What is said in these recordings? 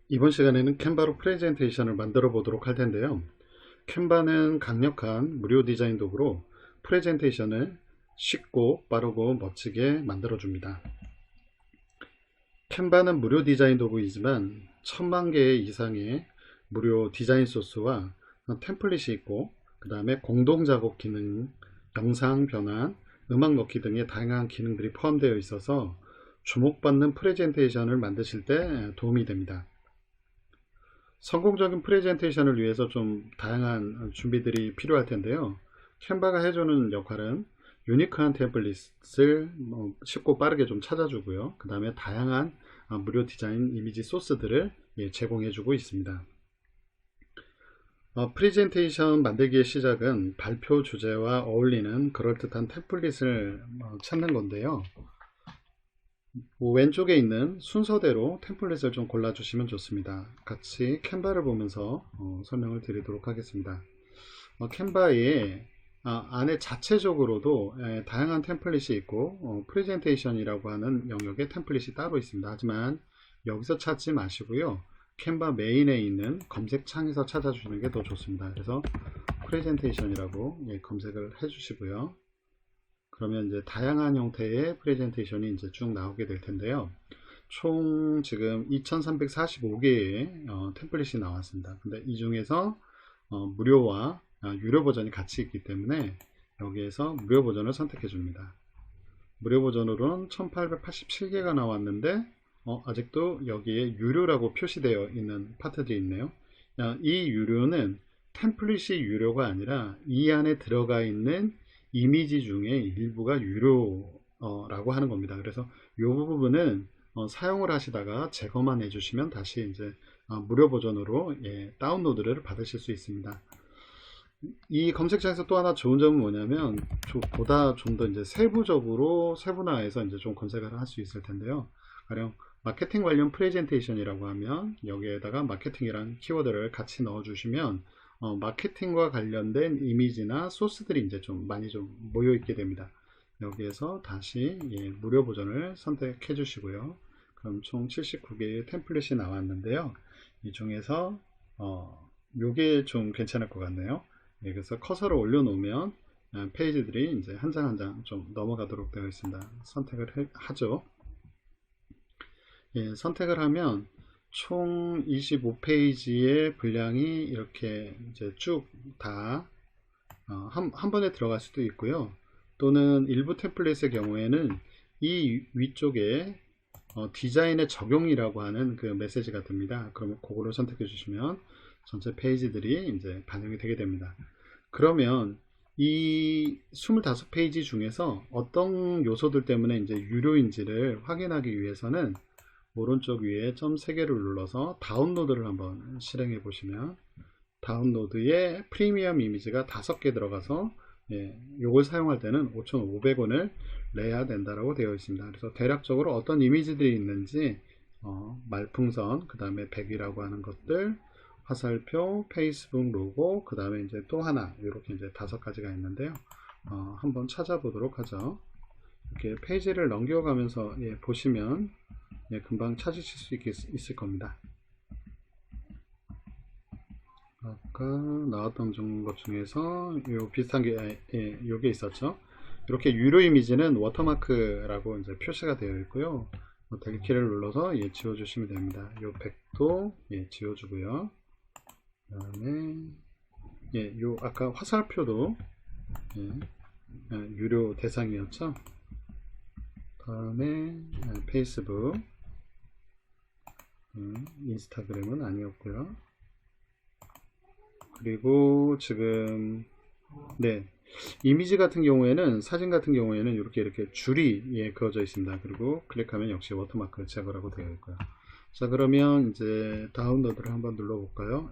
이번 시간에는 캔바로 프레젠테이션을 만들어 보도록 할 텐데요. 캔바는 강력한 무료 디자인 도구로 프레젠테이션을 쉽고 빠르고 멋지게 만들어 줍니다. 캔바는 무료 디자인 도구이지만 10,000개 이상의 무료 디자인 소스와 템플릿이 있고, 그 다음에 공동 작업 기능, 영상 변환, 음악 넣기 등의 다양한 기능들이 포함되어 있어서 주목받는 프레젠테이션을 만드실 때 도움이 됩니다. 성공적인 프레젠테이션을 위해서 좀 다양한 준비들이 필요할 텐데요. 캔바가 해주는 역할은 유니크한 템플릿을 쉽고 빠르게 좀 찾아주고요. 그 다음에 다양한 무료 디자인 이미지 소스들을 제공해주고 있습니다. 프레젠테이션 만들기의 시작은 발표 주제와 어울리는 그럴듯한 템플릿을 찾는 건데요. 왼쪽에 있는 순서대로 템플릿을 좀 골라주시면 좋습니다. 같이 캔바를 보면서 설명을 드리도록 하겠습니다. 캔바에 안에 자체적으로도 다양한 템플릿이 있고, 프레젠테이션이라고 하는 영역의 템플릿이 따로 있습니다. 하지만 여기서 찾지 마시고요. 캔바 메인에 있는 검색창에서 찾아주시는 게 더 좋습니다. 그래서 프레젠테이션이라고 검색을 해주시고요. 그러면 이제 다양한 형태의 프레젠테이션이 이제 쭉 나오게 될 텐데요. 총 지금 2345개의 템플릿이 나왔습니다. 근데 이 중에서 무료와 유료 버전이 같이 있기 때문에 여기에서 무료 버전을 선택해 줍니다. 무료 버전으로는 1887개가 나왔는데 아직도 여기에 유료라고 표시되어 있는 파트들이 있네요. 이 유료는 템플릿이 유료가 아니라 이 안에 들어가 있는 이미지 중에 일부가 유료라고 하는 겁니다. 그래서 이 부분은 사용을 하시다가 제거만 해주시면 다시 이제 무료 버전으로 다운로드를 받으실 수 있습니다. 이 검색창에서 또 하나 좋은 점은 뭐냐면 보다 좀 더 이제 세부적으로 세분화해서 이제 좀 검색을 할 수 있을 텐데요. 가령 마케팅 관련 프레젠테이션이라고 하면 여기에다가 마케팅이란 키워드를 같이 넣어 주시면 마케팅과 관련된 이미지나 소스들이 이제 좀 많이 좀 모여 있게 됩니다. 여기에서 다시 무료 버전을 선택해 주시고요. 그럼 총 79개의 템플릿이 나왔는데요. 이 중에서 요게 좀 괜찮을 것 같네요. 그래서 커서를 올려놓으면 페이지들이 이제 한 장 한 장 좀 넘어가도록 되어 있습니다. 선택을 하죠. 선택을 하면 총 25페이지의 분량이 이렇게 이제 쭉 다 한 번에 들어갈 수도 있고요. 또는 일부 템플릿의 경우에는 이 위쪽에 디자인의 적용이라고 하는 그 메시지가 듭니다. 그러면 그거를 선택해 주시면 전체 페이지들이 이제 반영이 되게 됩니다. 그러면 이 25페이지 중에서 어떤 요소들 때문에 이제 유료인지를 확인하기 위해서는 오른쪽 위에 점 3개를 눌러서 다운로드를 한번 실행해 보시면 다운로드에 프리미엄 이미지가 5개 들어가서 요걸 사용할 때는 5,500원을 내야 된다라고 되어 있습니다. 그래서 대략적으로 어떤 이미지들이 있는지 말풍선, 그 다음에 백이라고 하는 것들, 화살표, 페이스북 로고, 그 다음에 이제 또 하나 이렇게 이제 5가지가 있는데요. 한번 찾아보도록 하죠. 이렇게 페이지를 넘겨가면서 보시면 금방 찾으실 수 있을 겁니다. 아까 나왔던 것 중에서 요 비슷한 게 요게 있었죠. 이렇게 유료 이미지는 워터마크라고 이제 표시가 되어 있고요. 델키를 눌러서 지워주시면 됩니다. 요 백도 지워주고요. 그 다음에 요 아까 화살표도 유료 대상이었죠. 다음에 페이스북, 인스타그램은 아니었고요. 그리고 지금 이미지 같은 경우에는, 사진 같은 경우에는 이렇게 줄이 그어져 있습니다. 그리고 클릭하면 역시 워터마크 제거라고 되어 있고요. 자, 그러면 이제 다운로드를 한번 눌러볼까요?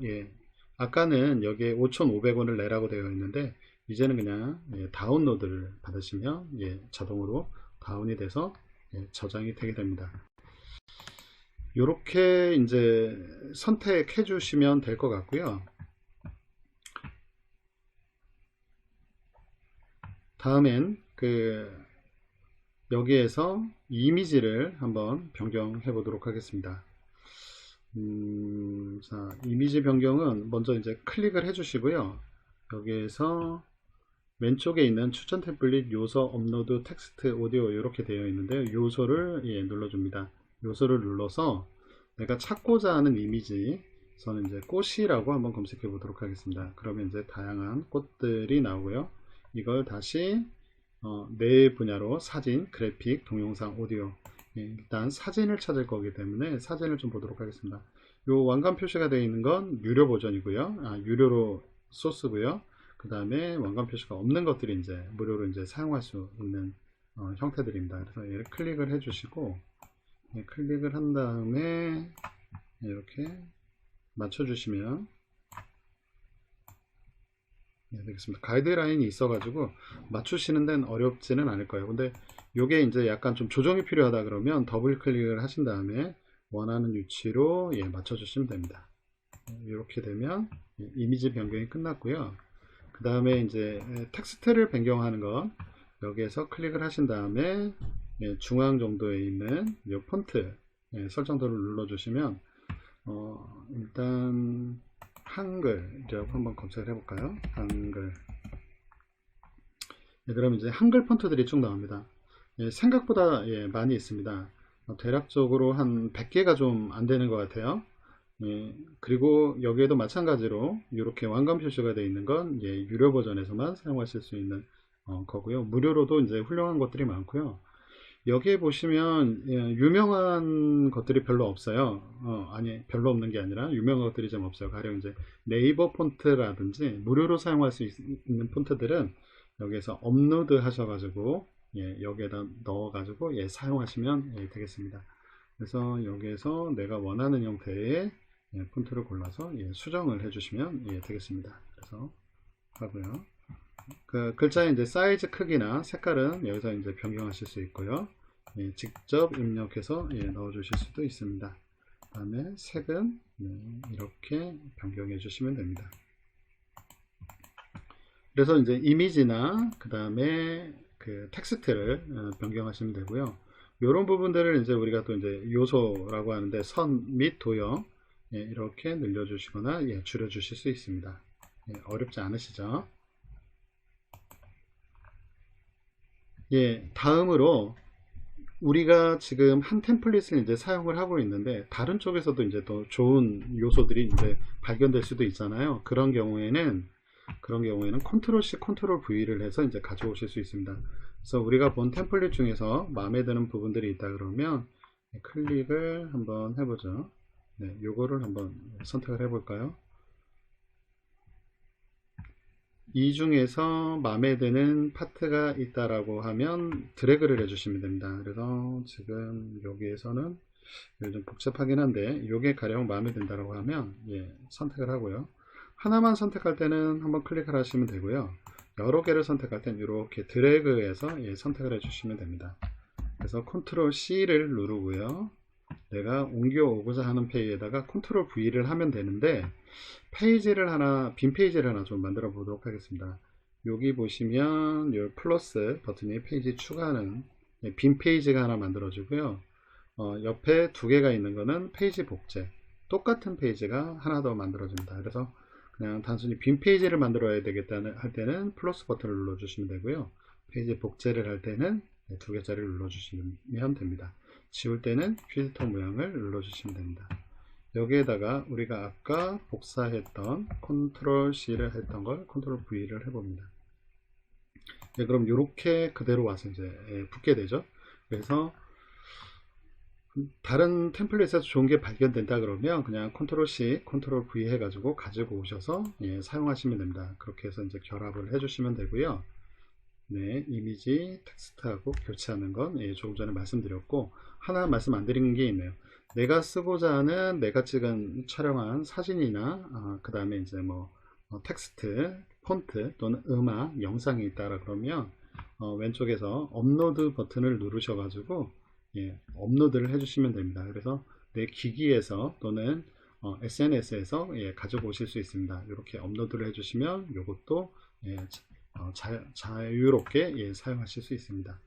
아까는 여기에 5,500원을 내라고 되어 있는데 이제는 그냥 다운로드를 받으시면 자동으로 다운이 돼서 저장이 되게 됩니다. 이렇게 이제 선택해 주시면 될 것 같고요. 다음엔 여기에서 이미지를 한번 변경해 보도록 하겠습니다. 자, 이미지 변경은 먼저 이제 클릭을 해주시고요. 여기에서 왼쪽에 있는 추천 템플릿 요소 업로드 텍스트 오디오 이렇게 되어 있는데요. 요소를 눌러줍니다. 요소를 눌러서 내가 찾고자 하는 이미지, 저는 이제 꽃이라고 한번 검색해 보도록 하겠습니다. 그러면 이제 다양한 꽃들이 나오고요. 이걸 다시 내 분야로 사진, 그래픽, 동영상, 오디오, 일단 사진을 찾을 거기 때문에 사진을 좀 보도록 하겠습니다. 요 왕관 표시가 되어 있는 건 유료 버전이고요. 유료로 소스고요. 그 다음에 왕관 표시가 없는 것들이 이제 무료로 이제 사용할 수 있는 형태들입니다. 그래서 얘를 클릭을 해주시고, 클릭을 한 다음에 이렇게 맞춰주시면 되겠습니다. 가이드라인이 있어가지고 맞추시는 데는 어렵지는 않을 거예요. 근데 요게 이제 약간 좀 조정이 필요하다 그러면 더블 클릭을 하신 다음에 원하는 위치로 맞춰주시면 됩니다. 이렇게 되면 이미지 변경이 끝났고요. 그 다음에 이제 텍스트를 변경하는 건 여기에서 클릭을 하신 다음에 중앙 정도에 있는 이 폰트 설정도를 눌러주시면 일단 한글이라고 한번 검색을 해볼까요? 한글. 그러면 이제 한글 폰트들이 쭉 나옵니다. 생각보다 많이 있습니다. 대략적으로 한 100개가 좀 안 되는 것 같아요. 그리고 여기에도 마찬가지로 이렇게 왕관 표시가 되어 있는 건 유료 버전에서만 사용하실 수 있는 거고요. 무료로도 이제 훌륭한 것들이 많고요. 여기에 보시면 유명한 것들이 별로 없어요. 아니 별로 없는 게 아니라 유명한 것들이 좀 없어요. 가령 이제 네이버 폰트라든지 무료로 사용할 수 있는 폰트들은 여기에서 업로드 하셔가지고 여기에다 넣어가지고 사용하시면 되겠습니다. 그래서 여기에서 내가 원하는 형태의 폰트를 골라서 수정을 해주시면 되겠습니다. 그래서 하고요. 그 글자의 이제 사이즈 크기나 색깔은 여기서 이제 변경하실 수 있고요. 직접 입력해서 넣어 주실 수도 있습니다. 그 다음에 색은 이렇게 변경해 주시면 됩니다. 그래서 이제 이미지나 그 다음에 그 텍스트를 변경하시면 되고요. 이런 부분들을 이제 우리가 또 이제 요소라고 하는데 선 및 도형 이렇게 늘려주시거나 줄여주실 수 있습니다. 어렵지 않으시죠? 다음으로 우리가 지금 한 템플릿을 이제 사용을 하고 있는데 다른 쪽에서도 이제 또 좋은 요소들이 이제 발견될 수도 있잖아요. 그런 경우에는 컨트롤 C, 컨트롤 V를 해서 이제 가져오실 수 있습니다. 그래서 우리가 본 템플릿 중에서 마음에 드는 부분들이 있다 그러면 클릭을 한번 해보죠. 요거를 한번 선택을 해볼까요? 이 중에서 마음에 드는 파트가 있다라고 하면 드래그를 해주시면 됩니다. 그래서 지금 여기에서는 좀 복잡하긴 한데 이게 가령 마음에 든다라고 하면 선택을 하고요. 하나만 선택할 때는 한번 클릭을 하시면 되고요. 여러 개를 선택할 때는 이렇게 드래그해서 선택을 해주시면 됩니다. 그래서 컨트롤 C를 누르고요. 내가 옮겨오고자 하는 페이지에다가 컨트롤 V를 하면 되는데 빈 페이지를 하나 좀 만들어 보도록 하겠습니다. 여기 보시면 이 플러스 버튼이 페이지 추가하는 빈 페이지가 하나 만들어지고요. 옆에 두 개가 있는 거는 페이지 복제, 똑같은 페이지가 하나 더 만들어집니다. 그래서 그냥 단순히 빈 페이지를 만들어야 되겠다 할 때는 플러스 버튼을 눌러주시면 되고요. 페이지 복제를 할 때는 두 개짜리를 눌러주시면 됩니다. 지울 때는 필터 모양을 눌러주시면 됩니다. 여기에다가 우리가 아까 복사했던 컨트롤 C를 했던 걸 컨트롤 V를 해봅니다. 그럼 이렇게 그대로 와서 이제 붙게 되죠. 그래서 다른 템플릿에서 좋은 게 발견된다 그러면 그냥 컨트롤 C, 컨트롤 V 해가지고 가지고 오셔서 사용하시면 됩니다. 그렇게 해서 이제 결합을 해주시면 되고요. 이미지 텍스트하고 교체하는 건 조금 전에 말씀드렸고 하나 말씀 안 드린 게 있네요. 내가 쓰고자 하는 내가 찍은 촬영한 사진이나 그 다음에 이제 뭐 텍스트, 폰트 또는 음악, 영상이 있다라 그러면 왼쪽에서 업로드 버튼을 누르셔가지고 업로드를 해주시면 됩니다. 그래서 내 기기에서 또는 SNS에서 가지고 오실 수 있습니다. 이렇게 업로드를 해주시면 이것도 자유롭게 사용하실 수 있습니다.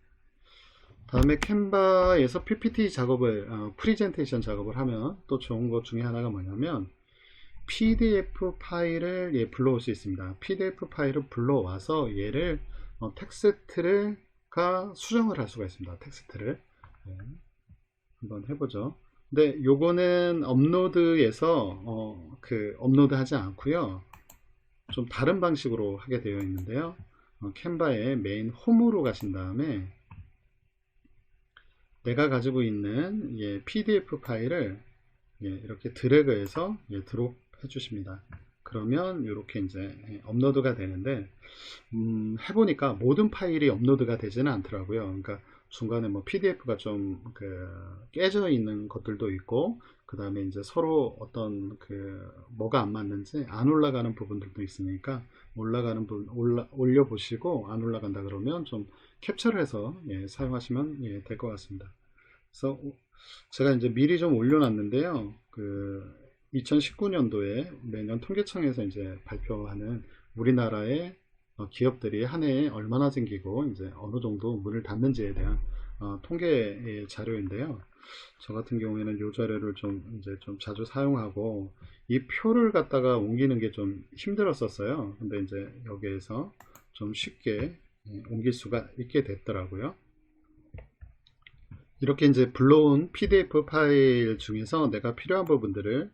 다음에 캔바에서 PPT 작업을 프리젠테이션 작업을 하면 또 좋은 것 중에 하나가 뭐냐면 PDF 파일을 불러올 수 있습니다. PDF 파일을 불러와서 얘를 텍스트가 수정을 할 수가 있습니다. 텍스트를 한번 해보죠. 근데 요거는 업로드에서 업로드 하지 않고요, 좀 다른 방식으로 하게 되어 있는데요. 캔바의 메인 홈으로 가신 다음에 내가 가지고 있는 PDF 파일을 이렇게 드래그해서 드롭 해주십니다. 그러면 이렇게 이제 업로드가 되는데, 해보니까 모든 파일이 업로드가 되지는 않더라고요. 그러니까 중간에 뭐 PDF가 좀 깨져 있는 것들도 있고, 그 다음에 이제 서로 어떤 뭐가 안 맞는지 안 올라가는 부분들도 있으니까, 올라가는 부분 올려보시고 안 올라간다 그러면 좀 캡처를 해서 사용하시면 될 것 같습니다. 그래서 제가 이제 미리 좀 올려놨는데요. 2019년도에 매년 통계청에서 이제 발표하는 우리나라의 기업들이 한 해에 얼마나 생기고 이제 어느 정도 문을 닫는지에 대한 통계 자료인데요. 저 같은 경우에는 이 자료를 좀 이제 좀 자주 사용하고, 이 표를 갖다가 옮기는 게 좀 힘들었었어요. 근데 이제 여기에서 좀 쉽게 옮길 수가 있게 됐더라고요. 이렇게 이제 불러온 PDF 파일 중에서 내가 필요한 부분들을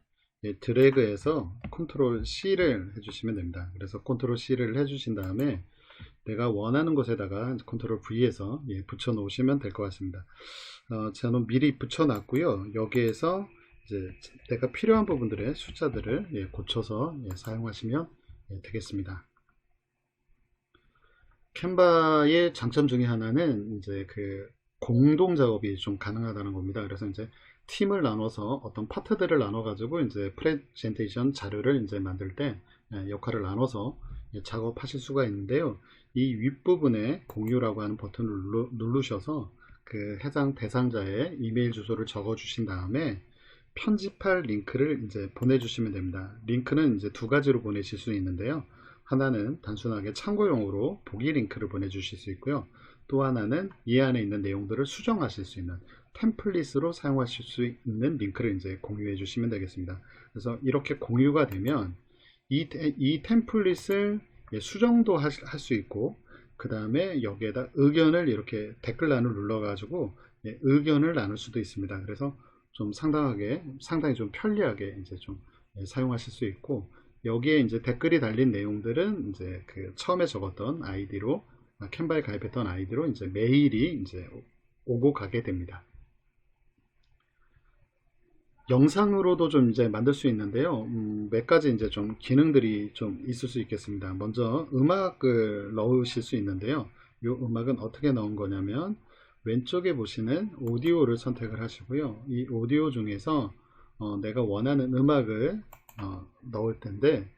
드래그해서 컨트롤 C를 해주시면 됩니다. 그래서 컨트롤 C를 해주신 다음에 내가 원하는 곳에다가 컨트롤 V에서 붙여 놓으시면 될 것 같습니다. 저는 미리 붙여 놨고요. 여기에서 이제 내가 필요한 부분들의 숫자들을 고쳐서 사용하시면 되겠습니다. 캔바의 장점 중에 하나는 이제 공동 작업이 좀 가능하다는 겁니다. 그래서 이제 팀을 나눠서 어떤 파트들을 나눠 가지고 이제 프레젠테이션 자료를 이제 만들 때 역할을 나눠서 작업하실 수가 있는데요. 이 윗부분에 공유라고 하는 버튼을 누르셔서 해당 대상자의 이메일 주소를 적어 주신 다음에 편집할 링크를 이제 보내주시면 됩니다. 링크는 이제 두 가지로 보내실 수 있는데요. 하나는 단순하게 참고용으로 보기 링크를 보내주실 수 있고요. 또 하나는 이 안에 있는 내용들을 수정하실 수 있는 템플릿으로 사용하실 수 있는 링크를 이제 공유해 주시면 되겠습니다. 그래서 이렇게 공유가 되면 이 템플릿을 수정도 할 수 있고, 그 다음에 여기에다 의견을 이렇게 댓글란을 눌러 가지고 의견을 나눌 수도 있습니다. 그래서 좀 상당히 좀 편리하게 이제 좀 사용하실 수 있고, 여기에 이제 댓글이 달린 내용들은 이제 처음에 적었던 아이디로, 캔바에 가입했던 아이디로 이제 메일이 이제 오고 가게 됩니다. 영상으로도 좀 이제 만들 수 있는데요. 몇 가지 이제 좀 기능들이 좀 있을 수 있겠습니다. 먼저 음악을 넣으실 수 있는데요. 이 음악은 어떻게 넣은 거냐면, 왼쪽에 보시는 오디오를 선택을 하시고요. 이 오디오 중에서 내가 원하는 음악을 넣을 텐데,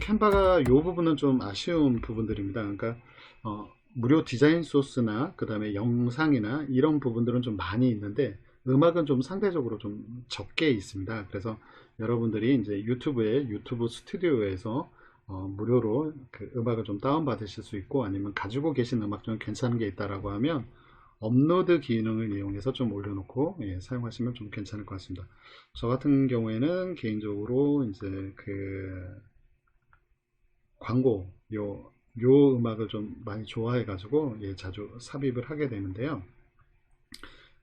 캔바가 이 부분은 좀 아쉬운 부분들입니다. 그러니까 무료 디자인 소스나 그 다음에 영상이나 이런 부분들은 좀 많이 있는데, 음악은 좀 상대적으로 좀 적게 있습니다. 그래서 여러분들이 이제 유튜브 스튜디오에서 무료로 음악을 좀 다운 받으실 수 있고, 아니면 가지고 계신 음악 중 괜찮은 게 있다라고 하면 업로드 기능을 이용해서 좀 올려놓고 사용하시면 좀 괜찮을 것 같습니다. 저 같은 경우에는 개인적으로 이제 광고 요 음악을 좀 많이 좋아해 가지고 자주 삽입을 하게 되는데요.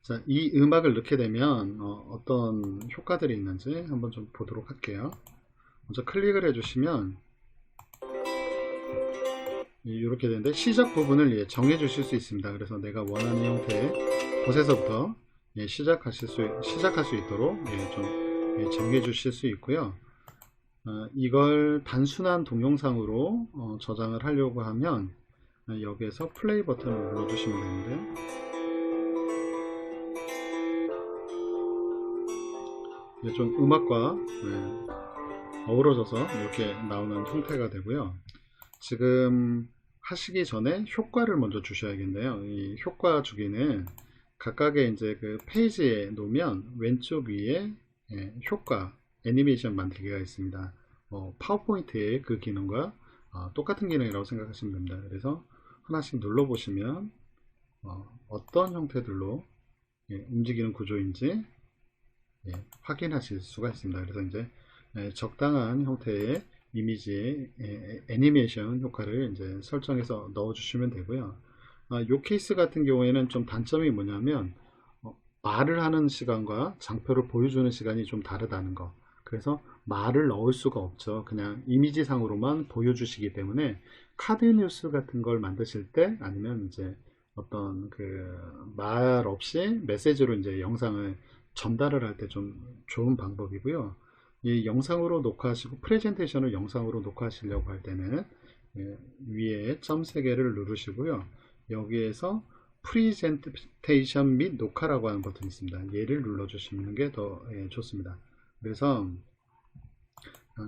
자, 이 음악을 넣게 되면 어떤 효과들이 있는지 한번 좀 보도록 할게요. 먼저 클릭을 해주시면 이렇게 되는데, 시작 부분을 정해 주실 수 있습니다. 그래서 내가 원하는 형태의 곳에서부터 시작할 수 있도록 좀 정해 주실 수 있고요. 이걸 단순한 동영상으로 저장을 하려고 하면 여기에서 플레이 버튼을 눌러 주시면 되는데, 좀 음악과 어우러져서 이렇게 나오는 형태가 되고요. 지금 하시기 전에 효과를 먼저 주셔야겠네요. 이 효과 주기는 각각의 이제 페이지에 놓으면 왼쪽 위에 효과 애니메이션 만들기가 있습니다. 파워포인트의 그 기능과 똑같은 기능이라고 생각하시면 됩니다. 그래서 하나씩 눌러 보시면 어떤 형태들로 움직이는 구조인지 확인하실 수가 있습니다. 그래서 이제 적당한 형태의 이미지 애니메이션 효과를 이제 설정해서 넣어 주시면 되고요. 이 케이스 같은 경우에는 좀 단점이 뭐냐면 말을 하는 시간과 장표를 보여주는 시간이 좀 다르다는 거. 그래서 말을 넣을 수가 없죠. 그냥 이미지상으로만 보여주시기 때문에 카드 뉴스 같은 걸 만드실 때 아니면 이제 어떤 그 말 없이 메시지로 이제 영상을 전달을 할 때 좀 좋은 방법이고요. 이 영상으로 녹화하시고 프레젠테이션을 영상으로 녹화하시려고 할 때는 위에 점 3개를 누르시고요. 여기에서 프리젠테이션 및 녹화라고 하는 버튼이 있습니다. 얘를 눌러주시는 게 더 좋습니다. 그래서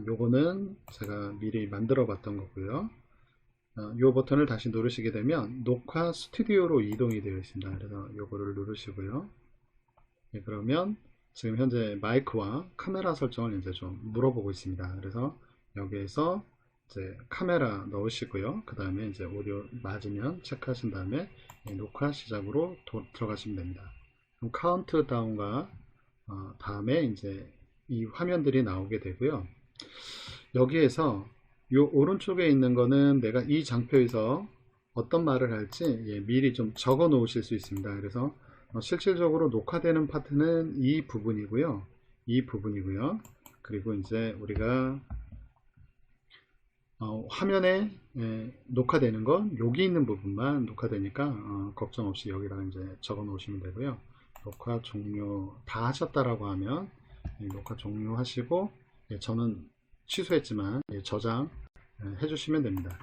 요거는 제가 미리 만들어 봤던 거고요. 이 버튼을 다시 누르시게 되면 녹화 스튜디오로 이동이 되어 있습니다. 그래서 요거를 누르시고요. 그러면 지금 현재 마이크와 카메라 설정을 이제 좀 물어보고 있습니다. 그래서 여기에서 이제 카메라 넣으시고요. 그 다음에 이제 오디오 맞으면 체크하신 다음에 녹화 시작으로 들어가시면 됩니다. 그럼 카운트다운과 다음에 이제 이 화면들이 나오게 되고요. 여기에서 이 오른쪽에 있는 거는 내가 이 장표에서 어떤 말을 할지 미리 좀 적어 놓으실 수 있습니다. 그래서 실질적으로 녹화되는 파트는 이 부분이고요. 이 부분이고요. 그리고 이제 우리가 화면에 녹화되는 건 여기 있는 부분만 녹화되니까 걱정 없이 여기다가 이제 적어 놓으시면 되고요. 녹화 종료 다 하셨다라고 하면 녹화 종료하시고 저는 취소했지만 저장 해주시면 됩니다.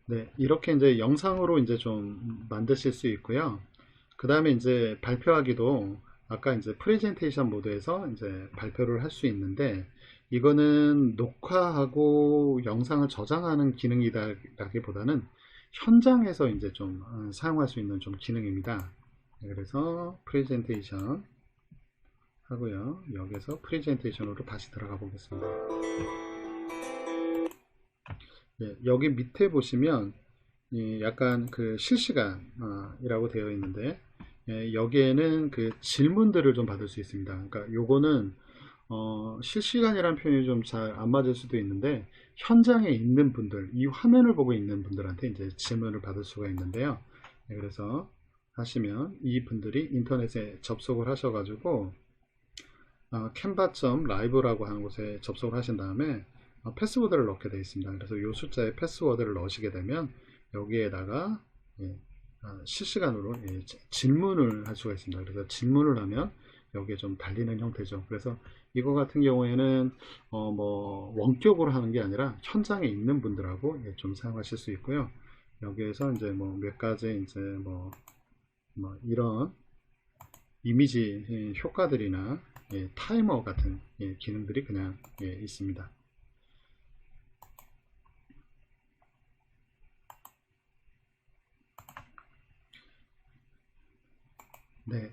네, 이렇게 이제 영상으로 이제 좀 만드실 수 있고요. 그 다음에 이제 발표하기도 아까 이제 프레젠테이션 모드에서 이제 발표를 할 수 있는데 이거는 녹화하고 영상을 저장하는 기능이라기보다는 현장에서 이제 좀 사용할 수 있는 좀 기능입니다. 그래서 프레젠테이션 하고요. 여기서 프레젠테이션으로 다시 들어가 보겠습니다. 여기 밑에 보시면 약간 그 실시간이라고 되어 있는데 여기에는 그 질문들을 좀 받을 수 있습니다. 그러니까 요거는 실시간이라는 표현이 좀 잘 안 맞을 수도 있는데 현장에 있는 분들, 이 화면을 보고 있는 분들한테 이제 질문을 받을 수가 있는데요. 그래서 하시면 이 분들이 인터넷에 접속을 하셔가지고 canva.live라고 하는 곳에 접속을 하신 다음에 패스워드를 넣게 되어 있습니다. 그래서 이 숫자에 패스워드를 넣으시게 되면 여기에다가 실시간으로 질문을 할 수가 있습니다. 그래서 질문을 하면 여기에 좀 달리는 형태죠. 그래서 이거 같은 경우에는 뭐 원격으로 하는 게 아니라 현장에 있는 분들하고 좀 사용하실 수 있고요. 여기에서 이제 뭐 몇 가지 이제 뭐 이런 이미지 효과들이나 타이머 같은 기능들이 그냥 있습니다. 네,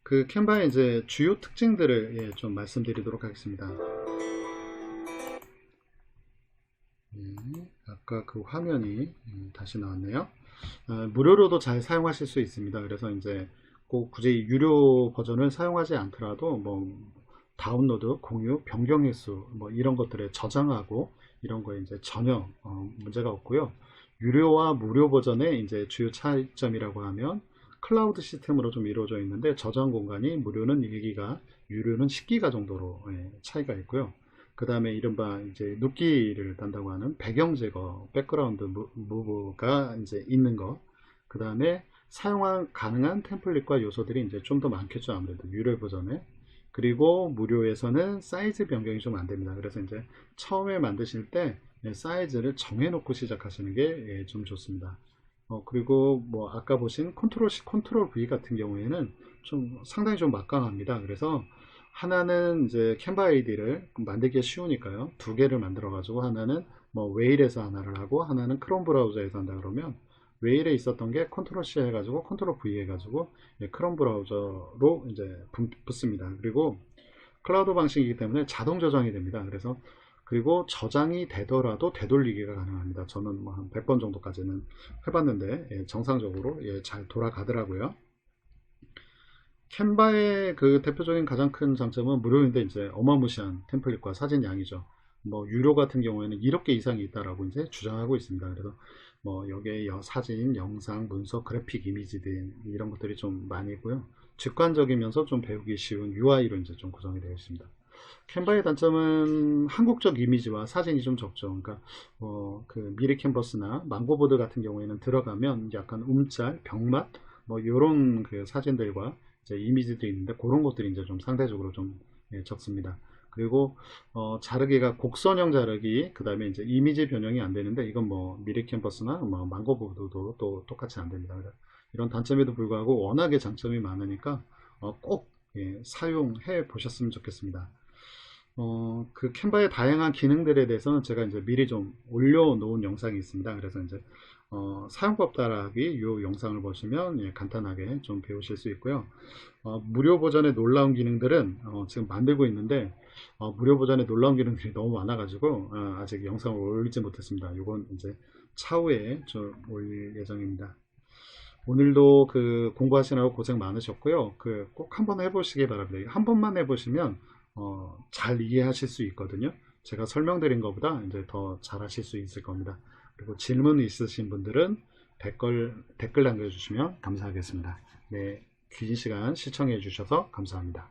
그 캔바의 이제 주요 특징들을 좀 말씀드리도록 하겠습니다. 아까 그 화면이 다시 나왔네요. 무료로도 잘 사용하실 수 있습니다. 그래서 이제 꼭 굳이 유료 버전을 사용하지 않더라도 뭐 다운로드, 공유, 변경 횟수 뭐 이런 것들에 저장하고 이런 거에 이제 전혀 문제가 없고요. 유료와 무료 버전의 이제 주요 차이점이라고 하면 클라우드 시스템으로 좀 이루어져 있는데 저장 공간이 무료는 1기가, 유료는 10기가 정도로 차이가 있고요. 그 다음에 이른바 이제 눕기를 단다고 하는 배경 제거, 백그라운드 무브가 이제 있는 거. 그 다음에 사용 가능한 템플릿과 요소들이 이제 좀 더 많겠죠. 아무래도 유료 버전에. 그리고 무료에서는 사이즈 변경이 좀 안 됩니다. 그래서 이제 처음에 만드실 때 사이즈를 정해놓고 시작하시는 게 좀 좋습니다. 그리고 뭐 아까 보신 컨트롤 C, 컨트롤 V 같은 경우에는 좀 상당히 좀 막강합니다. 그래서 하나는 이제 캔바 아이디를 만들기 쉬우니까요. 두 개를 만들어 가지고 하나는 뭐 웨일에서 하나를 하고 하나는 크롬 브라우저에서 한다 그러면 웨일에 있었던 게 컨트롤 C 해가지고 컨트롤 V 해가지고 크롬 브라우저로 이제 붙습니다. 그리고 클라우드 방식이기 때문에 자동 저장이 됩니다. 그래서 그리고 저장이 되더라도 되돌리기가 가능합니다. 저는 뭐 한 100번 정도까지는 해봤는데 정상적으로 잘 돌아가더라고요. 캔바의 그 대표적인 가장 큰 장점은 무료인데 이제 어마무시한 템플릿과 사진 양이죠. 뭐 유료 같은 경우에는 1억 개 이상이 있다라고 이제 주장하고 있습니다. 그래서 뭐 여기에 사진, 영상, 문서, 그래픽, 이미지 등 이런 것들이 좀 많이 있고요. 직관적이면서 좀 배우기 쉬운 UI로 이제 좀 구성이 되어 있습니다. 캔바의 단점은 한국적 이미지와 사진이 좀 적죠. 그러니까 그 미리 캔버스나 망고보드 같은 경우에는 들어가면 약간 움짤, 병맛 뭐 이런 그 사진들과 이제 이미지들이 있는데 그런 것들이 이제 좀 상대적으로 좀 적습니다. 그리고 자르기가 곡선형 자르기, 그 다음에 이제 이미지 변형이 안 되는데 이건 뭐 미리 캔버스나 뭐 망고보드도 또 똑같이 안 됩니다. 이런 단점에도 불구하고 워낙에 장점이 많으니까 꼭 사용해 보셨으면 좋겠습니다. 그 캔바의 다양한 기능들에 대해서는 제가 이제 미리 좀 올려놓은 영상이 있습니다. 그래서 이제 사용법 따라하기 이 영상을 보시면 간단하게 좀 배우실 수 있고요. 무료 버전의 놀라운 기능들은 지금 만들고 있는데 무료 버전의 놀라운 기능들이 너무 많아가지고 아직 영상을 올리지 못했습니다. 이건 이제 차후에 좀 올릴 예정입니다. 오늘도 그 공부하시느라고 고생 많으셨고요. 그 꼭 한번 해보시기 바랍니다. 한 번만 해보시면 잘 이해하실 수 있거든요. 제가 설명드린 것보다 이제 더 잘 하실 수 있을 겁니다. 그리고 질문 있으신 분들은 댓글 남겨주시면 감사하겠습니다. 네, 긴 시간 시청해 주셔서 감사합니다.